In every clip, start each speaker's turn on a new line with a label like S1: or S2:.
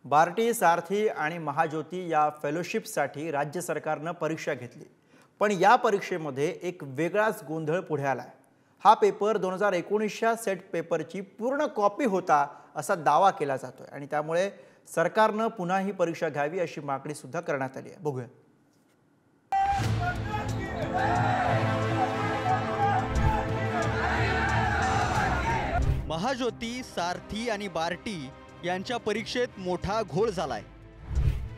S1: बार्टी, सारथी आणि महाज्योती या फेलोशिपसाठी राज्य सरकारनं परीक्षा घेतली, पण या परीक्षेमध्ये एक वेगळाच गोंधळ पुढे आलाय। हा पेपर 2019च्या सेट पेपरची पूर्ण कॉपी होता असा दावा केला जातोय आणि त्यामुळे सरकारनं पुन्हा ही परीक्षा घ्यावी अशी मागणी सुद्धा करण्यात आली आहे। बघूया।
S2: महाज्योती, सारथी आणि बार्टी यांच्या परीक्षेत मोठा घोळ झालाय।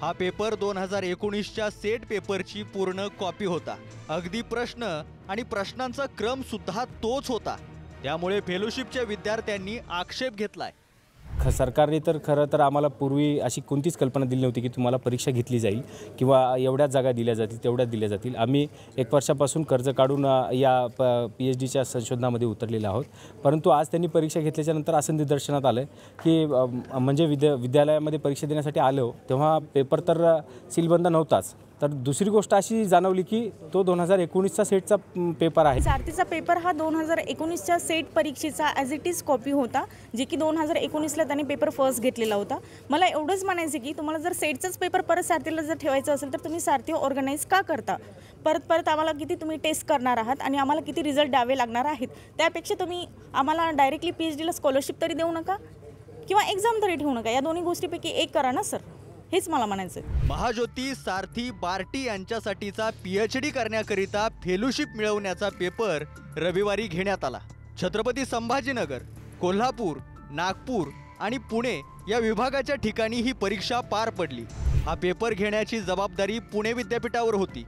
S2: हा पेपर 2019च्या सेट पेपरची पूर्ण कॉपी होता। अगदी प्रश्न आणि प्रश्नांचा क्रम सुद्धा तोच होता। त्यामुळे फेलोशिपच्या विद्यार्थ्यांनी आक्षेप घेतलाय।
S3: सरकारने तर खरं तर आम्हाला पूर्वी अशी कोणतीच कल्पना दिली नव्हती की तुम्हाला परीक्षा घेतली जाईल किंवा एवढ्या जागा दिल्या जातील तेवढ्या दिल्या जातील। आम्ही 1 वर्षापासून कर्ज काढून या PhDच्या संशोधनामध्ये उतरलेले आहोत, परंतु आज त्यांनी परीक्षा घेतल्याच्या नंतर असं निदर्शनात आलं की म्हणजे विद्यालयामध्ये परीक्षा देण्यासाठी आलो तेव्हा पेपर तर सीलबंद नव्हताच। तर दुसरी गोष्ट अशी जाणवली की तो 2019चा सेटचा पेपर आहे।
S4: सारथीचा पेपर हा 2019च्या सेट परीक्षेचा ॲज इट इज कॉपी होता, जे की 2019ला त्यांनी पेपर फर्स्ट घेतलेला होता। मला एवढंच म्हणायचं की तुम्हाला जर सेटचाच पेपर परत सारथीला जर ठेवायचं असेल तर तुम्ही सारथी ऑर्गनाईज का करता? परत आम्हाला किती तुम्ही टेस्ट करणार आहात आणि आम्हाला किती रिझल्ट द्यावे लागणार आहेत? त्यापेक्षा तुम्ही आम्हाला डायरेक्टली PhDला स्कॉलरशिप तरी देऊ नका किंवा एक्झाम तरी ठेवू नका। या दोन्ही गोष्टीपैकी एक करा ना सर, हेच मला म्हणायचं।
S2: महाज्योती, सारथी, बार्टी यांच्यासाठीचा PhD करण्याकरिता फेलोशिप मिळवण्याचा पेपर रविवारी घेण्यात आला। छत्रपती संभाजीनगर, कोल्हापूर, नागपूर आणि पुणे या विभागाच्या ठिकाणी ही परीक्षा पार पडली। हा पेपर घेण्याची जबाबदारी पुणे विद्यापीठावर होती,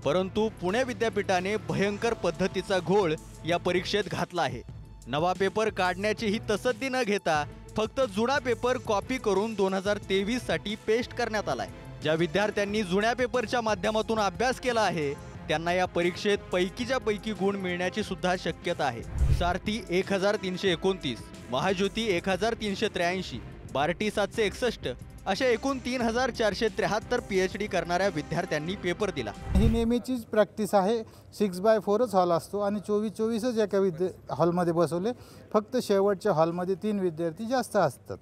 S2: परंतु पुणे विद्यापीठाने भयंकर पद्धतीचा घोळ या परीक्षेत घातला आहे। नवा पेपर काढण्याची ही तसद्दी न घेता फक्त जुना पेपर कॉपी करून 2023 साठी पेस्ट करण्यात आलाय। ज्या विद्यार्थ्यांनी जुन्या पेपरच्या माध्यमातून अभ्यास केला आहे त्यांना या परीक्षेत पैकीच्या पैकी गुण मिळण्याची सुद्धा शक्यता आहे। सारथी 1329, महाज्योती 1383, बार्टी 761 अशा एकूण 3473 PhD करणाऱ्या विद्यार्थ्यांनी पेपर दिला।
S5: ही नेहमीचीच प्रॅक्टिस आहे। 6x4च हॉल असतो आणि 24-24च एका हॉलमध्ये बसवले। फक्त शेवटच्या हॉलमध्ये 3 विद्यार्थी जास्त असतात,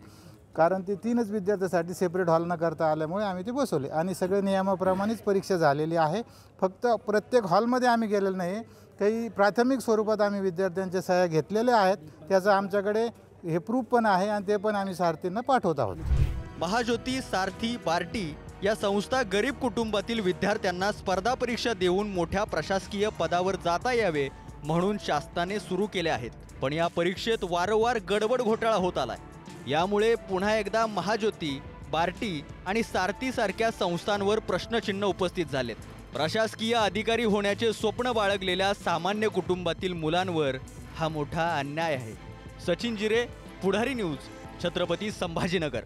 S5: कारण ते 3च विद्यार्थ्यांसाठी सेपरेट हॉल न करता आल्यामुळे आम्ही ते बसवले आणि सगळे नियमाप्रमाणेच परीक्षा झालेली आहे। फक्त प्रत्येक हॉलमध्ये आम्ही गेलेलो नाही, काही प्राथमिक स्वरूपात आम्ही विद्यार्थ्यांच्या सह्या घेतलेल्या आहेत, त्याचं आमच्याकडे हे प्रूफ पण आहे आणि ते पण आम्ही सारथींना पाठवत आहोत।
S2: महाज्योती, सारथी, बार्टी या संस्था गरीब कुटुंबातील विद्यार्थ्यांना स्पर्धा परीक्षा देऊन मोठ्या प्रशासकीय पदावर जाता यावे म्हणून शासनाने सुरू केले आहेत, पण या परीक्षेत वारंवार गडबड घोटाळा होत आलाय। यामुळे पुन्हा एकदा महाज्योती, बार्टी आणि सारथी सारख्या संस्थांवर प्रश्नचिन्ह उपस्थित झालेत। प्रशासकीय अधिकारी होण्याचे स्वप्न बाळगलेल्या सामान्य कुटुंबातील मुलांवर हा मोठा अन्याय आहे। सचिन जिरे, पुढारी न्यूज, छत्रपती संभाजीनगर।